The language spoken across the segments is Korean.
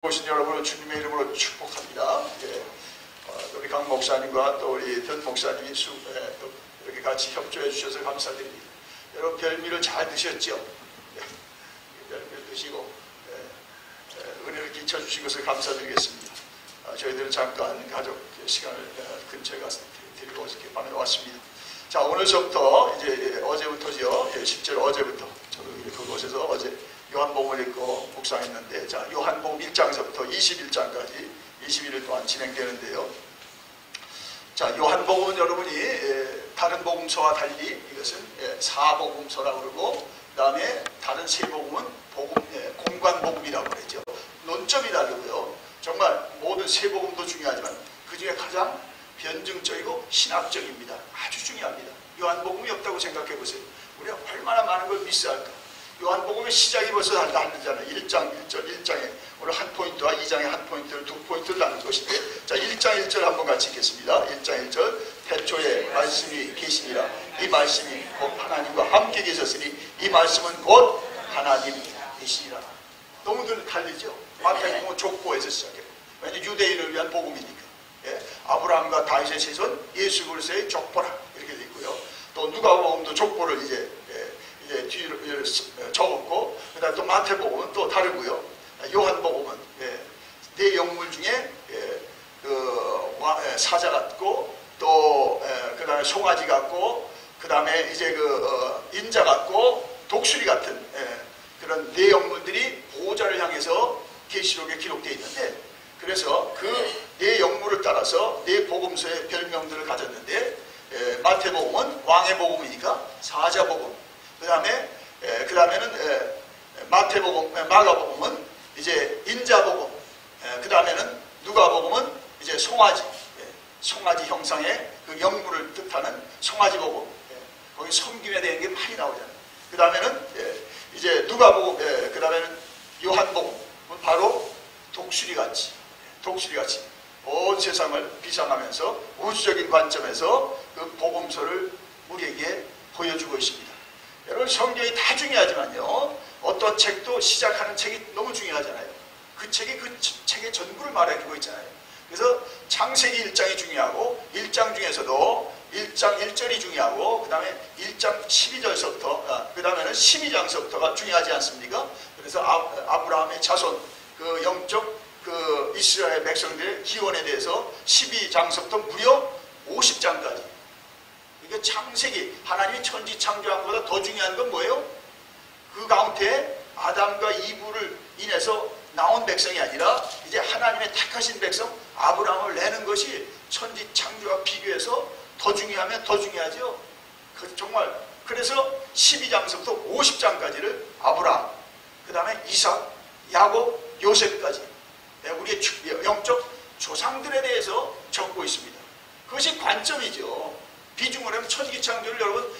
오신 여러분을 주님의 이름으로 축복합니다. 우리 강 목사님과 또 우리 변 목사님이 또 이렇게 같이 협조해 주셔서 감사드립니다. 여러분 별미를 잘 드셨죠? 별미를 드시고 은혜를 끼쳐 주신 것을 감사드리겠습니다. 저희들은 잠깐 가족 시간을 근처에 가서 드리고 이렇게 보내왔습니다. 자, 오늘서부터 이제 어제부터죠. 실제로 어제부터 저도 그곳에서 어제 요한복음을 읽고 묵상했는데, 자, 요한복음 1장서부터 21장까지 21일 동안 진행되는데요. 자, 요한복음은 여러분이 다른 복음서와 달리 이것은 사복음서라고 그러고, 그 다음에 다른 세 복음은 공관복음이라고 그러죠. 논점이 다르고요. 정말 모든 세 복음도 중요하지만 그 중에 가장 변증적이고 신학적입니다. 아주 중요합니다. 요한복음이 없다고 생각해 보세요. 우리가 얼마나 많은 걸 미스할까. 요한복음의 시작이 벌써 다르잖아요. 1장 1절 1장에 오늘 한 포인트와 2장에 한 포인트를 두 포인트를 나눌 것인데, 자, 1장 1절 한번 같이 읽겠습니다. 1장 1절 태초에 말씀이 계시니라. 이 말씀이 곧 하나님과 함께 계셨으니 이 말씀은 곧 하나님이시니라. 너무들 달리죠. 마태복음은 족보에서 시작해요. 왜냐하면 유대인을 위한 복음이니까. 아브라함과 다윗의 세손 예수 그리스도의 족보라 이렇게 되어 있고요. 또 누가복음도 족보를 이제 뒤로 적었고, 그 다음에 또 마태복음은 또 다르고요. 요한복음은 네 영물 중에 사자 같고, 또 그 다음에 송아지 같고, 그 다음에 이제 인자 같고, 독수리 같은 그런 네 영물들이 보호자를 향해서 계시록에 기록되어 있는데, 그래서 그 네 영물을 따라서 네 복음서의 별명들을 가졌는데, 마태복음은 왕의 복음이니까 사자복음, 그 다음에는 마가복음은 이제 인자복음, 그 다음에는 누가복음은 이제 송아지 형상의 그 영물을 뜻하는 송아지복음. 거기 섬김에 대한 게 많이 나오잖아요. 그 다음에는 이제 누가복음, 그 다음에는 요한복음, 바로 독수리같이 온 세상을 비상하면서 우주적인 관점에서 그 복음서를 우리에게 보여주고 있습니다. 여러분, 성경이 다 중요하지만요, 어떤 책도 시작하는 책이 너무 중요하잖아요. 그 책이 그 책의 전부를 말해주고 있잖아요. 그래서 창세기 1장이 중요하고, 1장 중에서도 1장 1절이 중요하고, 그 다음에 1장 12절서부터 그 다음에는 12장서부터가 중요하지 않습니까? 그래서 아브라함의 자손, 그 영적 그 이스라엘 백성들의 기원에 대해서 12장서부터 무려 50장까지, 이게 창세기, 하나님이 천지 창조한 것보다 더 중요한 건 뭐예요? 그 가운데 아담과 이브를 인해서 나온 백성이 아니라 이제 하나님의 택하신 백성 아브라함을 내는 것이 천지 창조와 비교해서 더 중요하면 더 중요하죠. 정말 그래서 12장서부터 50장까지를 아브라함, 그 다음에 이삭, 야곱, 요셉까지 우리의 영적 조상들에 대해서 적고 있습니다. 그것이 관점이죠. 비중을 하면 천지창조를 여러분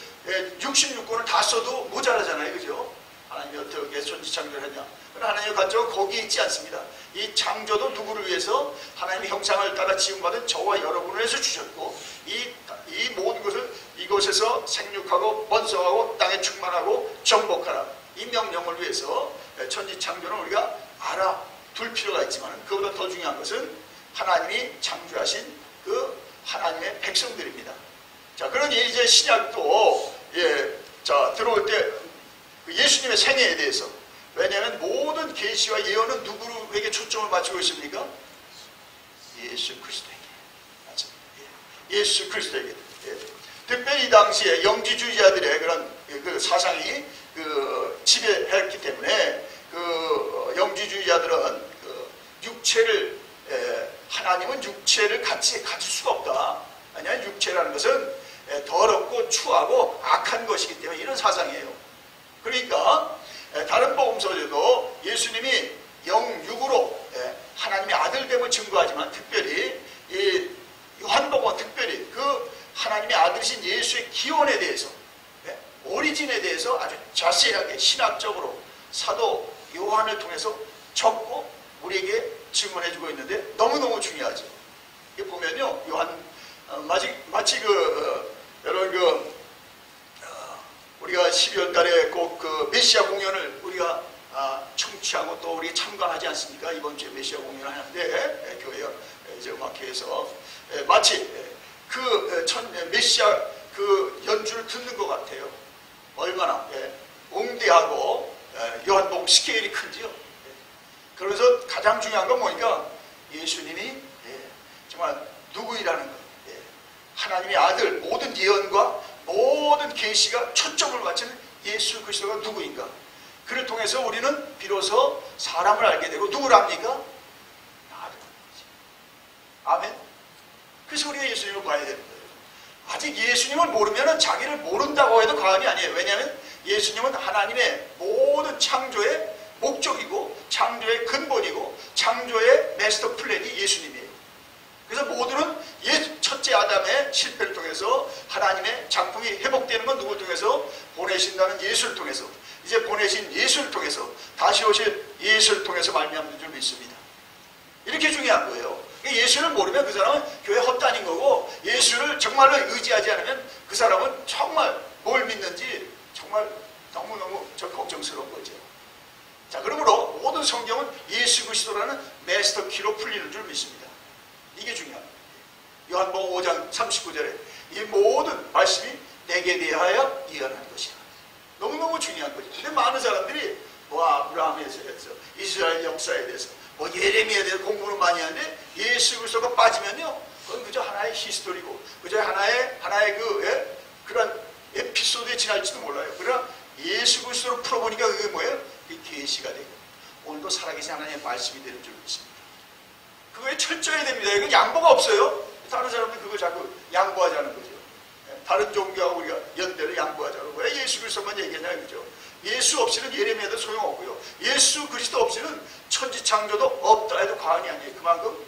66권을 다 써도 모자라잖아요. 그죠? 하나님이 어떻게 천지창조를 했냐. 그러나 하나님의 관점은 거기에 있지 않습니다. 이 창조도 누구를 위해서? 하나님의 형상을 따라 지음받은 저와 여러분을 위해서 주셨고, 이 모든 것을 이곳에서 생육하고 번성하고 땅에 충만하고 정복하라, 이 명령을 위해서 천지창조는 우리가 알아둘 필요가 있지만, 그보다 더 중요한 것은 하나님이 창조하신 그 하나님의 백성들입니다. 자, 그러니 이제 신약도 들어올 때 예수님의 생애에 대해서, 왜냐하면 모든 계시와 예언은 누구에게 초점을 맞추고 있습니까? 예수 그리스도에게. 맞죠? 예수 그리스도에게. 특별히 이 당시에 영지주의자들의 그런 그 사상이 지배했기 때문에 영지주의자들은 하나님은 육체를 같이 가질 수가 없다. 아니야, 육체라는 것은 더럽고 추하고 악한 것이기 때문에 이런 사상이에요. 그러니까 다른 복음서에도 예수님이 영육으로 하나님의 아들됨을 증거하지만, 특별히 이 요한복음은 특별히 그 하나님의 아들이신 예수의 기원에 대해서, 오리진에 대해서 아주 자세하게 신학적으로 사도 요한을 통해서 적고 우리에게 증언해주고 있는데 너무너무 중요하죠. 이게 보면요, 마치 여러분 우리가 12월 달에 꼭 그 메시아 공연을 우리가 청취하고 또 우리 참관하지 않습니까? 이번 주에 메시아 공연을 하는데 교회 이제 음악회에서 마치 그 메시아 그 연주를 듣는 것 같아요. 얼마나 웅대하고 요한복음 스케일이 큰지요. 그래서 가장 중요한 건 뭐니까 예수님이 정말 누구이라는 것. 하나님의 아들, 모든 예언과 모든 계시가 초점을 맞추는 예수 그리스도가 누구인가. 그를 통해서 우리는 비로소 사람을 알게 되고 누구를 압니까? 나를. 아멘. 그래서 우리가 예수님을 봐야 되는 거예요. 아직 예수님을 모르면 자기를 모른다고 해도 과언이 아니에요. 왜냐하면 예수님은 하나님의 모든 창조의 목적이고 창조의 근본이고 창조의 마스터 플랜이 예수님이에요. 그래서 모두는 첫째 아담의 실패를 통해서 하나님의 작품이 회복되는 건 누구를 통해서? 보내신다는 예수를 통해서, 이제 보내신 예수를 통해서, 다시 오실 예수를 통해서 말미암는 줄 믿습니다. 이렇게 중요한 거예요. 예수를 모르면 그 사람은 교회 헛다닌 거고, 예수를 정말로 의지하지 않으면 그 사람은 정말 뭘 믿는지 정말 너무너무 걱정스러운 거죠. 자, 그러므로 모든 성경은 예수 그리스도라는 마스터 키로 풀리는 줄 믿습니다. 이게 중요합니다. 요한복음 5장 39절에 이 모든 말씀이 내게 대하여 예언한 것이야. 너무너무 중요한 거죠. 근데 많은 사람들이 뭐 아브라함에 대해서, 이스라엘 역사에 대해서, 뭐 예레미야에 대해서 공부를 많이 하는데 예수 그리스도가 빠지면요, 그건 그저 하나의 히스토리고 그저 하나의 그런 에피소드에 지날지도 몰라요. 그러나 예수 그리스도를 풀어보니까 그게 뭐예요? 그게 계시가 되고 오늘도 살아계신 하나님의 말씀이 되는 줄 믿습니다. 그거에 철저해야 됩니다. 이건 양보가 없어요. 다른 사람들이 그걸 자꾸 양보하자는 거죠. 다른 종교하고 우리가 연대를 양보하자고. 왜 예수 그리스도만 얘기하냐 그죠? 예수 없이는 예레미야도 소용없고요. 예수 그리스도 없이는 천지창조도 없다 해도 과언이 아니에요. 그만큼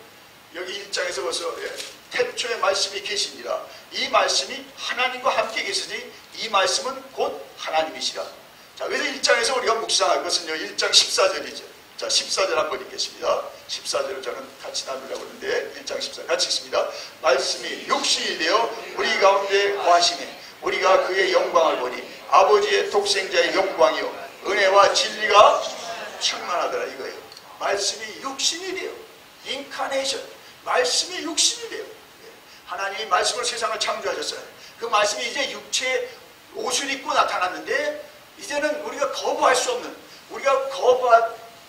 여기 1장에서 벌써 태초의 말씀이 계시니라. 이 말씀이 하나님과 함께 계시니 이 말씀은 곧 하나님이시라. 자, 그래서 1장에서 우리가 묵상할 것은요, 1장 14절이죠. 자, 14절 한번 읽겠습니다. 14절을 저는 같이 나누려고 하는데 1장 14절 같이 읽습니다. 말씀이 육신이 되어 우리 가운데 거하시매 우리가 그의 영광을 보니 아버지의 독생자의 영광이요 은혜와 진리가 충만하더라 이거예요. 말씀이 육신이 되어 인카네이션, 말씀이 육신이 되어 하나님이 말씀으로 세상을 창조하셨어요. 그 말씀이 이제 육체의 옷을 입고 나타났는데 이제는 우리가 거부할 수 없는, 우리가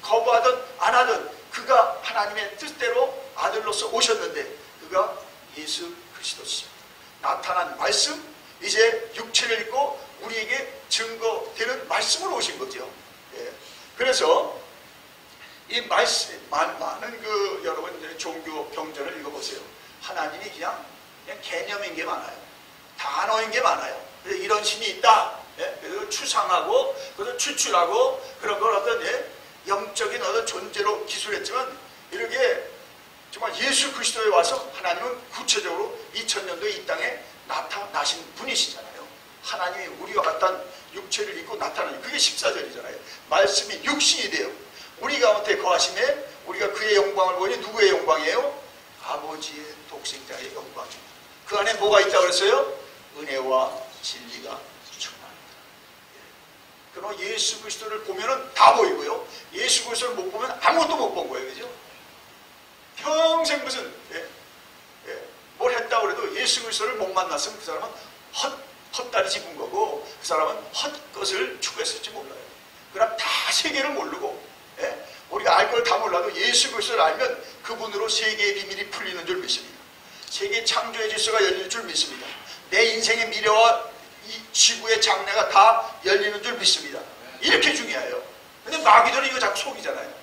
거부하든 안 하든 그가 하나님의 뜻대로 아들로서 오셨는데 그가 예수 그리스도시죠. 나타난 말씀, 이제 육체를 입고 우리에게 증거되는 말씀으로 오신 거죠. 그래서 이 말씀, 많은 여러분 종교 경전을 읽어보세요. 하나님이 그냥 개념인 게 많아요. 단어인 게 많아요. 그래서 이런 신이 있다. 그래서 추상하고, 그래서 추출하고, 그런 걸 어떤 영적인 어떤 존재로 기술했지만, 이렇게 정말 예수 그리스도에 와서 하나님은 구체적으로 2000년도에 이 땅에 나타나신 분이시잖아요. 하나님이 우리와 같은 육체를 입고 나타나는, 그게 14절이잖아요. 말씀이 육신이 되어 우리 가운데 거하심에 우리가 그의 영광을 보니 누구의 영광이에요? 아버지의 독생자의 영광입니다. 그 안에 뭐가 있다고 그랬어요? 은혜와 진리가 충만합니다. 그럼 예수 그리스도를 보면은 다 보이고요. 예수 그리스도를 못 보면 아무것도 못 본 거예요. 그죠? 평생 무슨 뭘 했다고 해도 예수 그리스도를 못 만났으면 그 사람은 헛다리 짚은 거고 그 사람은 헛것을 추구했을지 몰라요. 그럼 다 세계를 모르고 우리가 알 걸 다 몰라도 예수 그리스도를 알면 그분으로 세계의 비밀이 풀리는 줄 믿습니다. 세계 창조의 질서가 열릴 줄 믿습니다. 내 인생의 미래와 이 지구의 장래가 다 열리는 줄 믿습니다. 이렇게 중요해요. 근데 마귀들은 이거 자꾸 속이잖아요.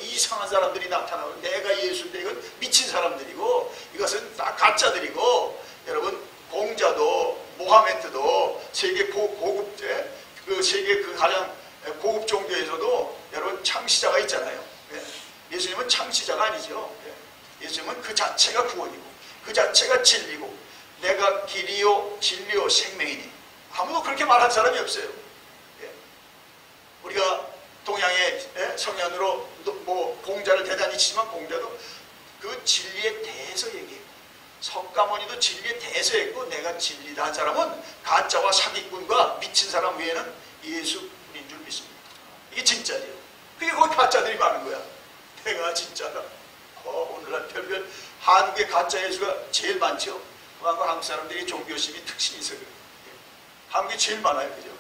이상한 사람들이 나타나고 내가 예수인데 이건 미친 사람들이고 이것은 다 가짜들이고, 여러분 공자도 모하메트도 세계 고급제 그 세계 그 가장 고급 종교에서도 여러분 창시자가 있잖아요. 예수님은 창시자가 아니죠. 예수님은 그 자체가 구원이고 그 자체가 진리고 내가 길이요 진리요 생명이니, 아무도 그렇게 말한 사람이 없어요. 우리가 동양의 성현으로 뭐 공자를 대단히 치지만 공자도 그 진리에 대해서 얘기해요. 석가모니도 진리에 대해서 했고, 내가 진리다 한 사람은 가짜와 사기꾼과 미친 사람 외에는 예수뿐인 줄 믿습니다. 이게 진짜죠. 그게 거기 가짜들이 많은 거야. 내가 진짜다. 오늘날 별별 한국의 가짜 예수가 제일 많죠. 그만큼 한국 사람들이 종교심이 특징이 있어요. 한국이 제일 많아요. 그죠?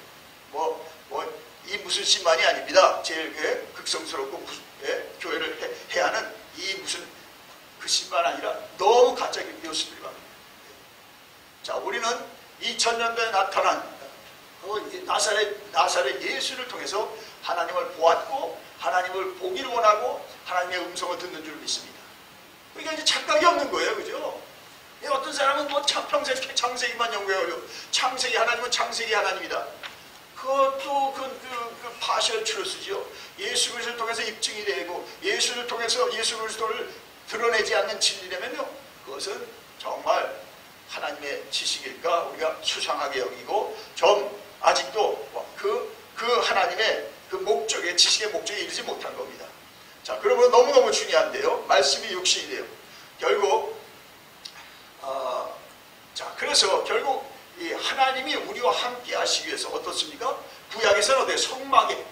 이 무슨 신만이 아닙니다. 제일 극성스럽고 교회를 해야 하는 이 무슨 그 신만 아니라 너무 가짜 교수들이 많아요. 자, 우리는 2000년도에 나타난 나사렛 예수를 통해서 하나님을 보았고 하나님을 보기를 원하고 하나님의 음성을 듣는 줄 믿습니다. 그러니까 이제 착각이 없는 거예요. 그죠? 어떤 사람은 평생 창세기만 연구해요. 창세기 하나님은 창세기 하나님이다. 그것도 그 파셜 트루스지요. 예수 그리스도를 통해서 입증이 되고 예수를 통해서 예수 그리스도를 드러내지 않는 진리라면요. 그것은 정말 하나님의 지식일까 우리가 수상하게 여기고 좀 아직도 그 하나님의 그 목적에 지식의 목적에 이르지 못한 겁니다. 자, 그러면 너무너무 중요한데요. 말씀이 육신이 돼요. 결국 자, 그래서 결국 이 하나님이 우리와 함께 하시기 위해서 어떻습니까? 구약에서는 어때요?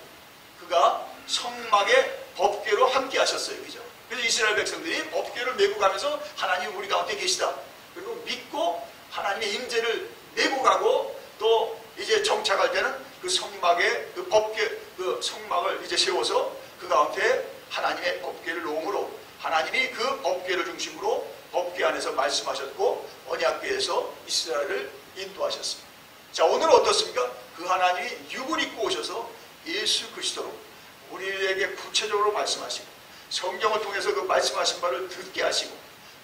그가 성막의 법궤로 함께 하셨어요. 그죠? 그래서 이스라엘 백성들이 법궤를 메고 가면서 하나님 우리 가운데 계시다. 그리고 믿고 하나님의 임재를 메고 가고 또 이제 정착할 때는 그 성막의 그 법궤, 그 성막을 이제 세워서 그 가운데 하나님의 법궤를 놓음으로 하나님이 그 법궤를 중심으로 법궤 안에서 말씀하셨고 언약궤에서 이스라엘을 인도하셨습니다. 자, 오늘은 어떻습니까? 그 하나님이 육을 입고 오셔서 예수 그리스도로 우리에게 구체적으로 말씀하시고 성경을 통해서 그 말씀하신 바를 듣게 하시고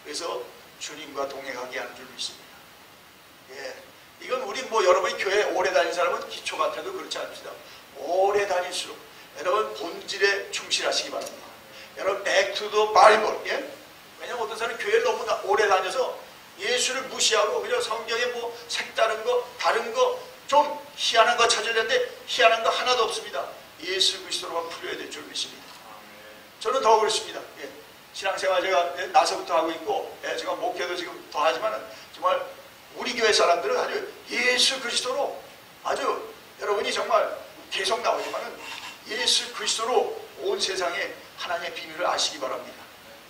그래서 주님과 동행하게 하는 줄 믿습니다. 예, 이건 우리 여러분이 교회 오래 다닌 사람은 기초 같아도 그렇지 않습니다. 오래 다닐수록 여러분 본질에 충실하시기 바랍니다. 여러분 back to the Bible. 예? 왜냐하면 어떤 사람은 교회를 너무 오래 다녀서 예수를 무시하고 그냥 성경에 색다른 거 다른 거 좀 희한한 거 찾으려는데 희한한 거 하나도 없습니다. 예수 그리스도로만 풀려야 될 줄 믿습니다. 저는 더 그렇습니다. 예. 신앙생활 제가 나서부터 하고 있고 제가 목회도 지금 더 하지만 정말 우리 교회 사람들은 아주 예수 그리스도로 아주 여러분이 정말 계속 나오지만은 예수 그리스도로 온 세상에 하나님의 비밀을 아시기 바랍니다.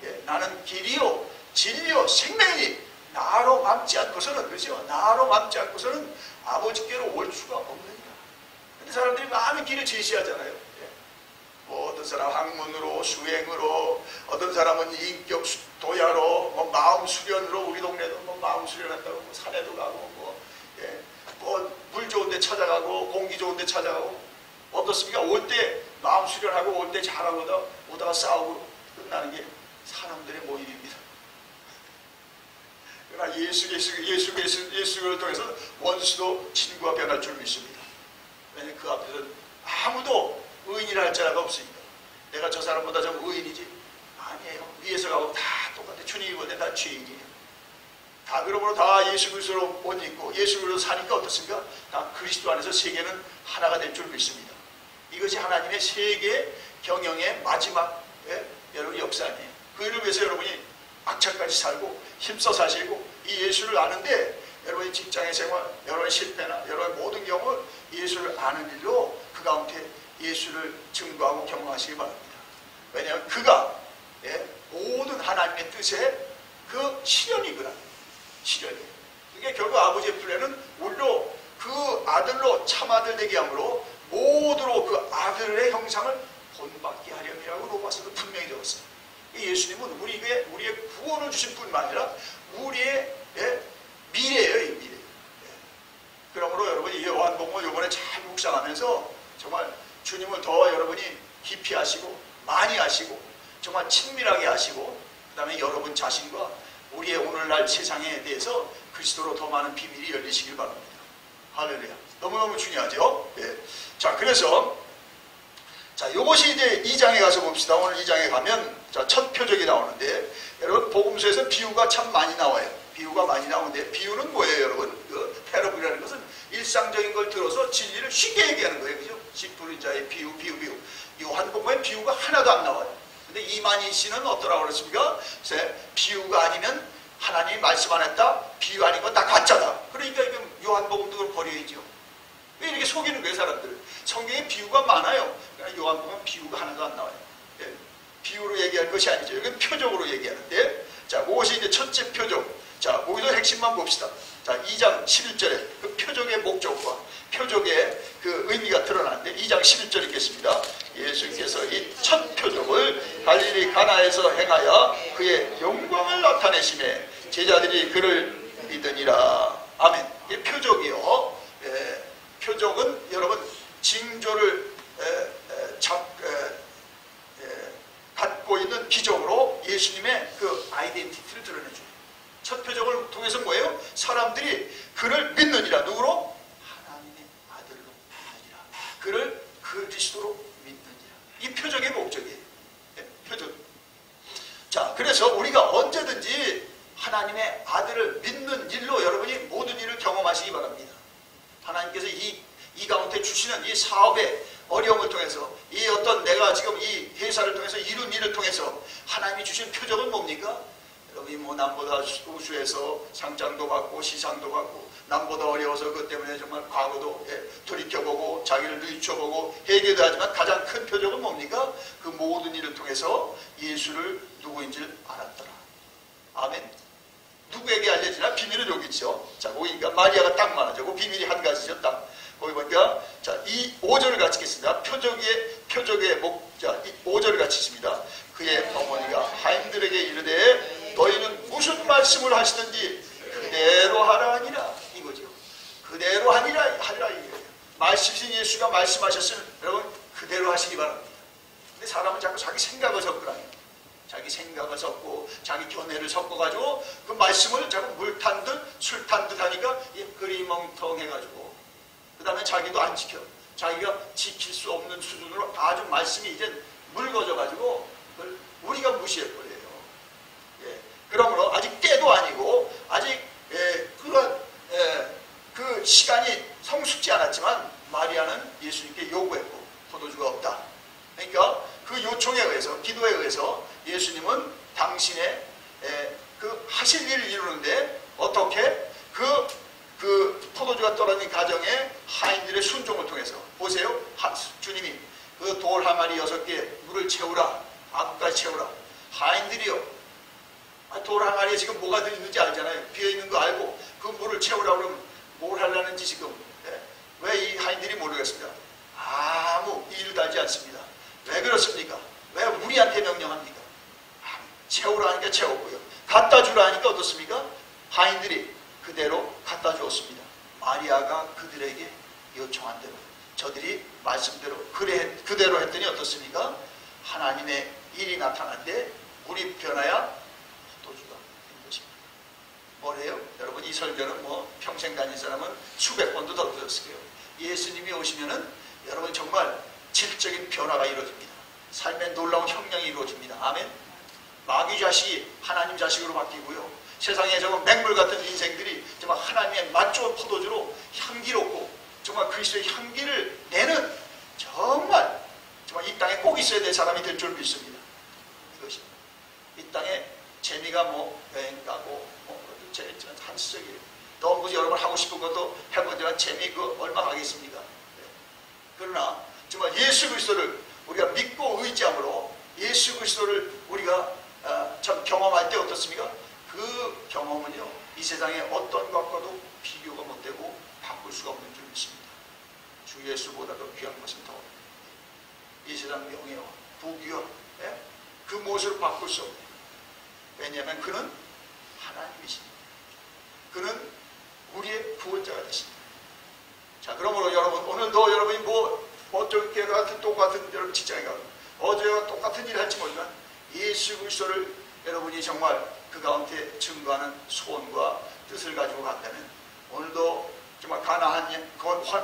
예. 나는 길이요 진리요 생명이니 나로 맘지 않고서는 그렇죠. 나로 맘지 않고서는 아버지께로 올 수가 없느니라. 근데 사람들이 많은 길을 제시하잖아요. 예. 어떤 사람 학문으로 수행으로 어떤 사람은 인격 도야로 마음 수련으로 우리 동네도 마음 수련한다고 산에도 가고 물 좋은 데 찾아가고 공기 좋은 데 찾아가고 어떻습니까? 올 때 마음 수련하고 올 때 잘하고 오다가 싸우고 끝나는 게 사람들의 모임입니다. 그러나 예수를 통해서 원수도 친구가 변할 줄 믿습니다. 왜냐하면 그 앞에서는 아무도 의인이라 할 자가 없으니까. 내가 저 사람보다 좀 의인이지? 아니에요. 위에서 가고 다 똑같아. 주님이 보는데 다 죄인이에요. 다 그러므로 다 예수 그리스도로 옷 입고 예수 그리스도로 사니까 어떻습니까? 다 그리스도 안에서 세계는 하나가 될 줄 믿습니다. 이것이 하나님의 세계 경영의 마지막 여러분 역사예요. 그를 위해서 여러분이 악착같이 살고 힘써 사시고 이 예수를 아는데 여러분의 직장의 생활, 여러분의 실패나 여러분의 모든 경험을 예수를 아는 일로 그 가운데 예수를 증거하고 경험하시기 바랍니다. 왜냐하면 그가 모든 하나님의 뜻의 그 실현이구나. 실현이에요. 그게 결국 아버지의 플랜은 우리로 그 아들로 참아들 되게 함으로 모두로 그 아들의 형상을 본받게 하려니라고 로마서도 분명히 적었어요. 예수님은 우리의 구원을 주신 뿐만 아니라 우리의 미래예요. 이 미래. 그러므로 여러분이 요한복음을 이번에 잘 묵상하면서 정말 주님을 더 여러분이 깊이 하시고 많이 하시고 정말 친밀하게 하시고 그 다음에 여러분 자신과 우리의 오늘날 세상에 대해서 그리스도로 더 많은 비밀이 열리시길 바랍니다. 할렐루야. 너무너무 중요하죠. 예. 자, 그래서 자, 요것이 이제 2장에 가서 봅시다. 오늘 2장에 가면 자, 첫 표적이 나오는데 여러분 복음서에서 비유가 참 많이 나와요. 비유가 많이 나오는데 비유는 뭐예요, 여러분? 그 패러블이라는 것은 일상적인 걸 들어서 진리를 쉽게 얘기하는 거예요. 그죠? 십 부린 비유. 요한복음에 비유가 하나도 안 나와요. 근데 이만희 씨는 어떠라고 그랬습니까? 비유가 아니면 하나님이 말씀 안 했다. 비유 아닌 건 다 가짜다. 그러니까 요한복음도 그걸 버려야죠. 왜 이렇게 속이는 거예요, 사람들? 성경에 비유가 많아요. 그러니까 요한복음 비유가 하나도 안 나와요. 예, 비유로 얘기하는 것이 아니죠. 이건 표적으로 얘기하는데, 자, 무엇이 이제 첫째 표적. 자, 거기서 핵심만 봅시다. 자, 2장 11절에 그 표적의 목적과 표적의 그 의미가 드러나는데 2장 11절 읽겠습니다. 예수께서 이 첫 표적을 갈릴리 가나에서 행하여 그의 영광을 나타내심에 제자들이 그를 믿으니라. 아멘. 이게 표적이요. 표적은 여러분 징조를 갖고 있는 기적으로 예수님의 그 아이덴티티를 드러내줘요. 첫 표적을 통해서 뭐예요? 사람들이 그를 믿느니라. 누구로? 하나님의 아들로 믿느니라. 그를 그리스도로 믿느니라. 이 표적의 목적이에요. 표적. 자, 그래서 우리가 언제든지 하나님의 아들을 믿는 일로 여러분이 모든 일을 경험하시기 바랍니다. 하나님께서 이 가운데 주시는 이 사업의 어려움을 통해서, 이 어떤 내가 지금 이 회사를 통해서 이룬 일을 통해서 하나님이 주신 표적은 뭡니까? 여러분이 뭐 남보다 우수해서 상장도 받고 시상도 받고, 남보다 어려워서 그것 때문에 정말 과거도 돌이켜보고 자기를 늦춰보고 회개도 하지만 가장 큰 표적은 뭡니까? 그 모든 일을 통해서 예수를 누구인지를 알았더라. 아멘. 누구에게 알려지나? 비밀은 여기 있죠. 자, 거기니까 마리아가 딱 말하죠. 그 비밀이 한 가지죠. 딱. 거기 보니까, 자, 이 5절을 같이 읽겠습니다. 표적의 자, 이 5절을 같이 읽습니다. 그의 어머니가 하인들에게 이르되 너희는 무슨 말씀을 하시든지 그대로 하라 하니라. 이거죠. 그대로 하니라 이거예요. 말씀이신 예수가 말씀하셨으면 여러분 그대로 하시기 바랍니다. 근데 사람은 자꾸 자기 생각을 섞으라요. 자기 생각을 섞고 자기 견해를 섞어가지고 그 말씀을 자꾸 물 탄 듯 술 탄 듯 하니까 끓이멍텅해가지고 그 다음에 자기도 안 지켜. 자기가 지킬 수 없는 수준으로 아주 말씀이 이제 묽어져가지고 그걸 우리가 무시해버려요. 예. 그러므로 아직 때도 아니고 아직 그 시간이 성숙지 않았지만 마리아는 예수님께 요구했고 포도주가 없다. 그러니까 그 요청에 의해서, 기도에 의해서 예수님은 당신의 그 하실 일을 이루는데 어떻게 그 포도주가 떨어진 가정에 하인들의 순종을 통해서 보세요. 주님이 그 돌 항아리 6개 물을 채우라. 앞까지 채우라. 하인들이요. 돌 항아리에 지금 뭐가 들있는지 알잖아요. 비어있는 거 알고 그 물을 채우라 그러면 뭘 하려는지 지금 왜 이 하인들이 모르겠습니다. 아무 이유도 알지 않습니다. 왜 그렇습니까? 왜 우리한테 명령합니까? 채우라 하니까 채웠고요. 갖다 주라 하니까 어떻습니까? 하인들이 그대로 갖다 주었습니다. 마리아가 그들에게 요청한 대로, 저들이 말씀대로 그대로 했더니 어떻습니까? 하나님의 일이 나타났는데 물이 변하여 포도주가 된 것입니다. 뭐래요? 여러분 이 설교는 뭐 평생 다닌 사람은 수백 번도 더 들었을 거예요. 예수님이 오시면은 여러분 정말 질적인 변화가 이루어집니다. 삶의 놀라운 혁명이 이루어집니다. 아멘. 마귀 자식이 하나님 자식으로 바뀌고요. 세상에 정말 맹물 같은 인생들이 정말 하나님의 맛 좋은 포도주로 향기롭고 정말 그리스도의 향기를 내는 정말 이 땅에 꼭 있어야 될 사람이 될 줄 믿습니다. 이것이 이 땅에 재미가 뭐 여행 가고 한시적이에요. 너무 여러분 하고 싶은 것도 해보지만 재미 그 얼마 가겠습니까? 그러나 정말 예수 그리스도를 우리가 믿고 의지함으로 예수 그리스도를 우리가 참 경험할 때 어떻습니까? 그 경험은요 이 세상에 어떤 것과도 비교가 못되고 바꿀 수가 없는 줄 믿습니다. 주 예수보다도 귀한 것은 더 없습니다. 이 세상 명예와 부귀와 그 무엇을 바꿀 수 없네요. 왜냐하면 그는 하나님이십니다. 그는 우리의 구원자가 되십니다. 자, 그러므로 여러분 오늘도 여러분이 뭐 어쩌게 같은 똑같은 여러분 직장에 가고 어제와 똑같은 일을 할지 모르지만 예수 그리스도를 여러분이 정말 그 가운데 증거하는 소원과 뜻을 가지고 간다면 오늘도 정말 가나안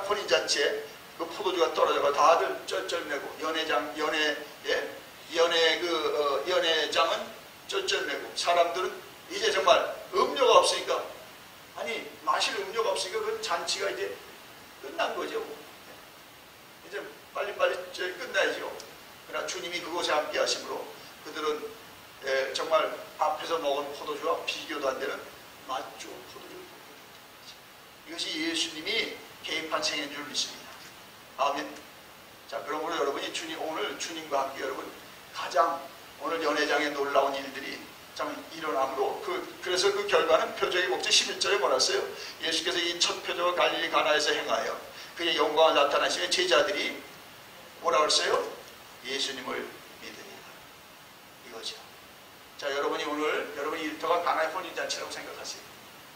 혼인잔치에 그 포도주가 떨어져가 다들 쩔쩔매고 연회장은 쩔쩔매고 사람들은 이제 정말 음료가 없으니까 아니 마실 음료가 없으니까 그 잔치가 이제 끝난 거죠. 이제 빨리빨리 끝나야죠. 그러나 주님이 그곳에 함께 하심으로 그들은 정말 앞에서 먹은 포도주와 비교도 안 되는 맛 좋은 포도주를 먹게 됩니다. 이것이 예수님이 개입한 생애인 줄 믿습니다. 아멘. 자, 그러므로 여러분이 오늘 주님과 함께 여러분 가장 오늘 연회장에 놀라운 일들이 참 일어남으로 그래서 그 결과는 표적의 목적 11절에 뭐라 했어요? 예수께서 이 첫 표적을 갈릴리 가나에서 행하여 그의 영광을 나타나시며 제자들이 뭐라 그랬어요? 예수님을 믿으리라. 이거죠. 자, 여러분이 오늘 여러분이 일터가 가나의 혼인잔치라고 생각하세요.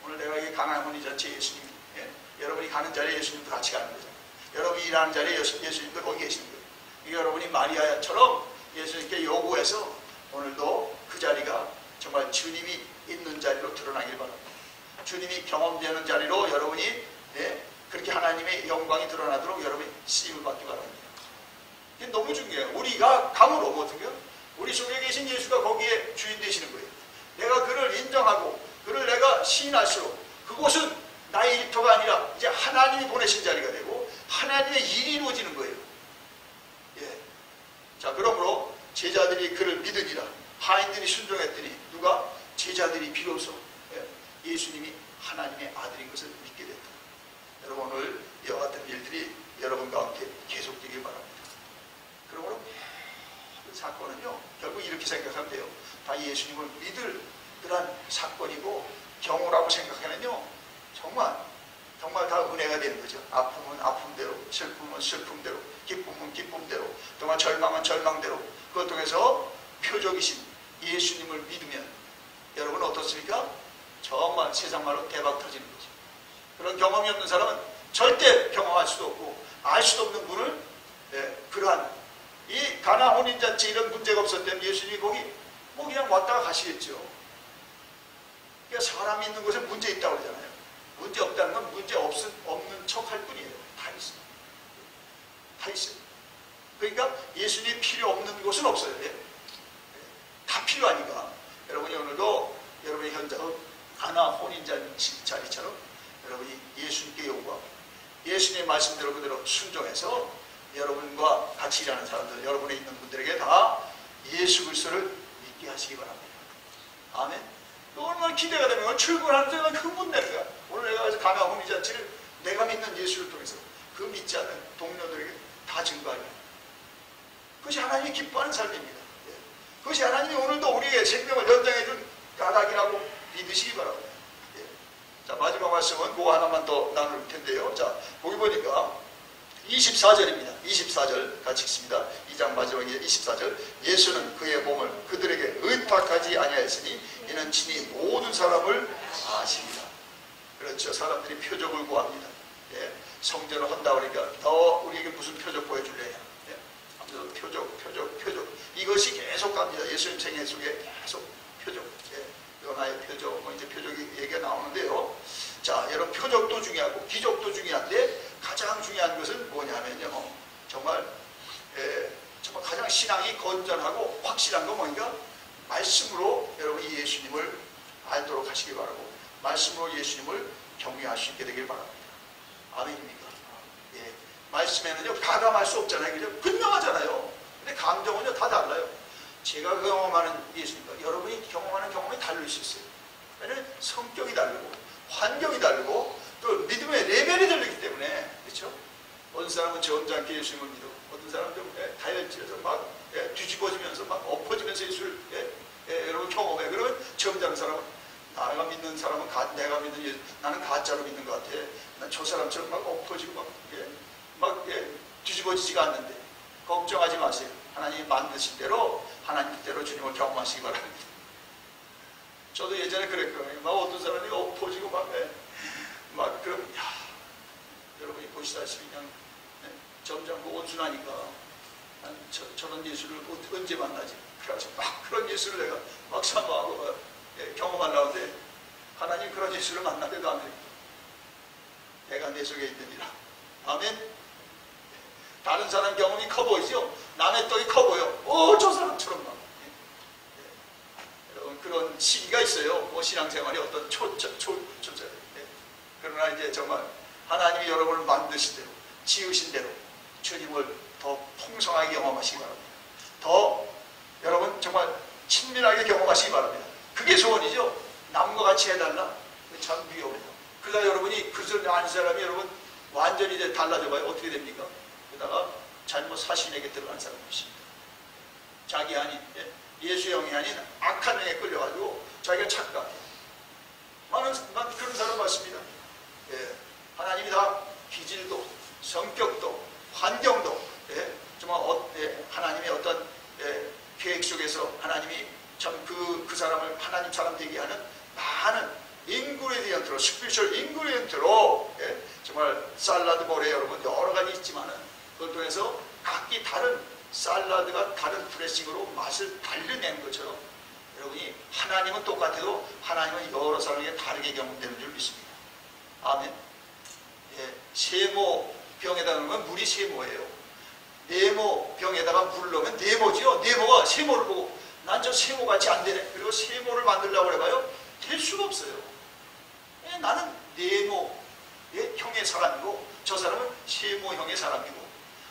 오늘 내가 이 가나의 혼인잔치 예수님, 여러분이 가는 자리에 예수님도 같이 가는 거죠. 여러분이 일하는 자리에 예수님도 거기 계시는 거예요. 이게 여러분이 마리아처럼 예수님께 요구해서 오늘도 그 자리가 정말 주님이 있는 자리로 드러나길 바랍니다. 주님이 경험되는 자리로 여러분이 그렇게 하나님의 영광이 드러나도록 여러분이 쓰임을 받기 바랍니다. 이게 너무 중요해요. 우리가 감으로 뭐든요? 우리 속에 계신 예수가 거기에 주인 되시는 거예요. 내가 그를 인정하고 그를 내가 시인할수록 그곳은 나의 일터가 아니라 이제 하나님이 보내신 자리가 되고 하나님의 일이 이루어지는 거예요. 예. 자, 그러므로 제자들이 그를 믿으니라. 하인들이 순종했더니 누가? 제자들이 비로소 예수님이 하나님의 아들인 것을 믿게 됐다. 여러분 오늘 이와 같은 일들이 여러분과 함께 계속되길 바랍니다. 그러므로 그 사건은요 결국 이렇게 생각하면 돼요. 다 예수님을 믿을 그러한 사건이고 경우라고 생각하면요 정말 다 은혜가 되는 거죠. 아픔은 아픔대로, 슬픔은 슬픔대로, 기쁨은 기쁨대로, 또한 절망은 절망대로 그것 통해서 표적이신 예수님을 믿으면 여러분 어떻습니까? 정말 세상 말로 대박 터지는 거죠. 그런 경험이 없는 사람은 절대 경험할 수도 없고 알 수도 없는 분을 그러한 이 가나 혼인잔치 이런 문제가 없었다면 예수님이 거기 뭐 그냥 왔다가 가시겠죠. 그러니까 사람이 있는 곳에 문제 있다고 그러잖아요. 문제 없다는 건 문제 없는 척 할 뿐이에요. 다 있어요. 다 있어요. 그러니까 예수님이 필요 없는 곳은 없어요. 다 필요하니까 여러분이 오늘도 여러분의 현장은 가나 혼인잔치 자리처럼 여러분이 예수님께 요구하고 예수님의 말씀대로 그대로 순종해서 여러분과 같이 일하는 사람들, 여러분에 있는 분들에게 다 예수 그리스도를 믿게 하시기 바랍니다. 아멘. 얼마나 기대가 되면 출근하는 데가 흥분되는 거야. 오늘 내가 가서 가나 혼인잔치를 내가 믿는 예수를 통해서 그 믿지 않는 동료들에게 다 증거하려. 그것이 하나님이 기뻐하는 삶입니다. 그것이 하나님이 오늘도 우리의 생명을 연장해 준 까닭이라고 믿으시기 바랍니다. 자, 마지막 말씀은 그거 하나만 더 나눌 텐데요. 자, 거기 보니까 24절입니다. 24절 같이 읽습니다. 2장 마지막에 24절. 예수는 그의 몸을 그들에게 의탁하지 아니하였으니 이는 친히 모든 사람을 아십니다. 그렇죠. 사람들이 표적을 구합니다. 성전을 한다 그러니까 더 우리에게 무슨 표적 보여줄래요? 표적. 이것이 계속 갑니다. 예수님 생애 속에 계속 표적. 연하의 표적, 이제 표적이 얘기가 나오는데요. 자, 여러분 표적도 중요하고 기적도 중요한데 가장 중요한 것은 뭐냐면요. 정말 가장 신앙이 건전하고 확실한 건 뭔가 말씀으로 여러분이 예수님을 알도록 하시기 바라고 말씀으로 예수님을 경외할 수 있게 되길 바랍니다. 아멘입니까? 예. 말씀에는요 가감할 수 없잖아요. 그죠? 분명하잖아요. 근데 감정은요 다 달라요. 제가 경험하는 예수님과 여러분이 경험하는 경험이 다를 수 있어요. 왜냐하면 성격이 다르고 환경이 다르고 또 믿음의 레벨이 다르기 때문에 그렇죠? 어떤 사람은 점잖게 예수님을 믿어 어떤 사람은 좀 다혈질해서 막 뒤집어지면서 막 엎어지면서 예수를 여러분 경험해. 그러면 점잖은 사람은 내가 믿는 사람은 내가 믿는 예수 나는 가짜로 믿는 것 같아. 난 저 사람처럼 막 엎어지고 막 뒤집어지지가 않는데 걱정하지 마세요. 하나님이 만드신 대로 하나님 뜻대로 주님을 경험하시기 바랍니다. 저도 예전에 그랬거든요. 막 어떤 사람이 엎어지고 막 그럼 여러분이 보시다시피 그냥 점잖고 온순하니까 저런 예수를 언제 만나지? 그래서 막 그런 예수를 내가 막 사모하고 경험하려는데 하나님 그런 예수를 만나게도 안 됩니다. 내가 내 속에 있느니라. 아멘. 다른 사람 경험이 커 보이죠? 남의 떡이 커 보여. 저 사람처럼 막. 여러분 그런 시기가 있어요. 뭐 신앙생활이 어떤 그러나 이제 정말 하나님이 여러분을 만드신 대로 지으신 대로 주님을 더 풍성하게 경험하시기 바랍니다. 더 여러분 정말 친밀하게 경험하시기 바랍니다. 그게 소원이죠. 남과 같이 해달라. 참 위험해요. 그러다 여러분이 그것을 아는 사람이 여러분 완전히 이제 달라져 봐요. 어떻게 됩니까? 그러다가 잘못 사신에게 들어간 사람이 있습니다. 자기 아닌, 예수의 영이 아닌 악한 영에 끌려가지고 자기가 착각해요. 많은 그런 사람 봤습니다. 예, 하나님이 다 기질도, 성격도, 환경도, 정말 하나님의 어떤 계획 속에서 하나님이 참 그 사람을 하나님 사람 되게 하는 많은 인그레디언트로, 스피리추얼 인그레디언트로, 정말 샐러드 볼에 여러분 여러 가지 있지만은 그걸 통해서 각기 다른 샐러드가 다른 드레싱으로 맛을 달려낸 것처럼 여러분이 하나님은 똑같아도 하나님은 여러 사람에게 다르게 경험되는 줄 믿습니다. 아멘. 세모 병에다 넣으면 물이 세모예요. 네모 병에다가 물을 넣으면 네모지요. 네모가 세모를 보고 난 저 세모같이 안 되네. 그리고 세모를 만들려고 해봐요. 될 수가 없어요. 나는 네모의 형의 사람이고 저 사람은 세모형의 사람이고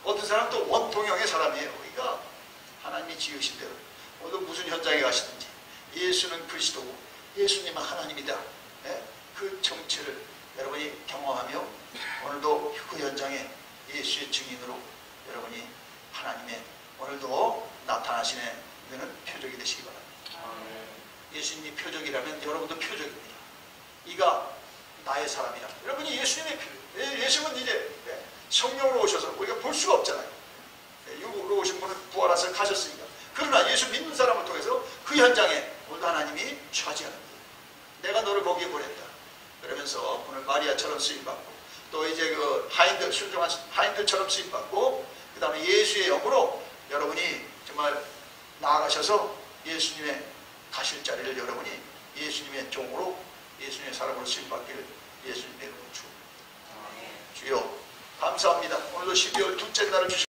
어떤 사람은 또 원통형의 사람이에요. 그러니까 하나님이 지으신 대로 오늘 무슨 현장에 가시든지 예수는 그리스도고 예수님은 하나님이다. 그 정체를 여러분이 경험하며 오늘도 그 현장에 예수의 증인으로 여러분이 하나님의 오늘도 나타나시는 표적이 되시기 바랍니다. 예수님이 표적이라면 여러분도 표적입니다. 이가 나의 사람이라. 여러분이 예수님의 표적. 예수님은 이제 성령으로 오셔서 우리가 볼 수가 없잖아요. 육으로 오신 분은 부활하셔서 가셨으니까. 그러나 예수 믿는 사람을 통해서 그 현장에 오늘 하나님이 차지하는 거예요. 내가 너를 거기에 보냈다. 그러면서 오늘 마리아처럼 쓰임받고 또 이제 그 하인들, 순종한 하인들처럼 쓰임받고 그 다음에 예수의 영으로 여러분이 정말 나아가셔서 예수님의 가실 자리를 여러분이 예수님의 종으로 예수님의 사람으로 쓰임받기를 예수님의 이름으로 축원합니다. 주여 감사합니다. 오늘도 12월 둘째 날을 주시고